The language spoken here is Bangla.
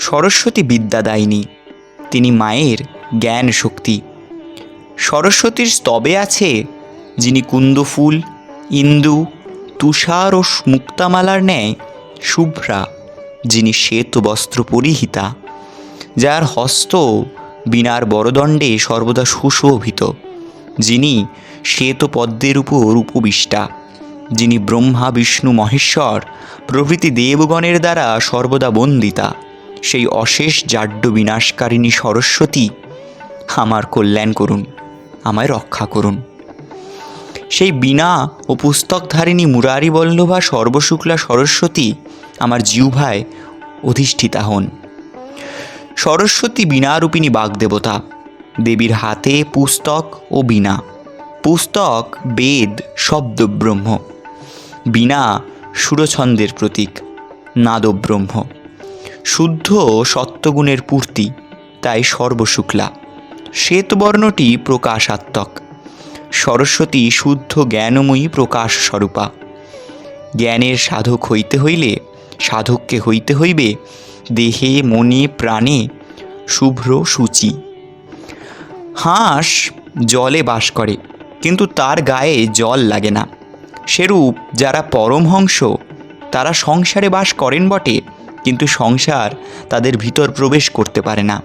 সরস্বতী বিদ্যাদায়িনী, তিনি মায়ের জ্ঞান শক্তি। সরস্বতীর স্তবে আছে, যিনি কুন্দফুল, ইন্দু, তুষার ও মুক্তামালার ন্যায় শুভ্রা, যিনি শ্বেত বস্ত্র পরিহিতা, যার হস্ত বীণার বরদণ্ডে সর্বদা সুশোভিত, যিনি শ্বেত পদ্মের উপর উপবিষ্টা, যিনি ব্রহ্মা বিষ্ণু মহেশ্বর প্রভৃতি দেবগণের দ্বারা সর্বদা বন্দিতা, সেই অশেষ জাড্য বিনাশকারিণী সরস্বতী, আমার কল্যাণ করুন, আমায় রক্ষা করুন। সেই বীণা ও পুস্তকধারিণী মুরারিবল্লভা সর্বশুক্লা সরস্বতী আমার জিহ্বায় অধিষ্ঠিতা হন। সরস্বতী বীণারূপিণী বাগদেবতা। দেবীর হাতে পুস্তক ও বীণা। পুস্তক বেদ শব্দব্রহ্ম, বীণা সুরছন্দের প্রতীক, নাদব্রহ্ম। শুদ্ধ সত্যগুণের পূর্তি, তাই সর্বশুক্লা। শ্বেতবর্ণটি প্রকাশাত্মক। সরস্বতী শুদ্ধ জ্ঞানময়ী প্রকাশ স্বরূপা। জ্ঞানের সাধক হইতে হইলে সাধককে হইতে হইবে দেহে মনে প্রাণে শুভ্র শুচি। হাঁস জলে বাস করে, কিন্তু তার গায়ে জল লাগে না। সেরূপ যারা পরমহংস, তারা সংসারে বাস করেন বটে, কিন্তু সংসার তাদের ভিতর প্রবেশ করতে পারে না।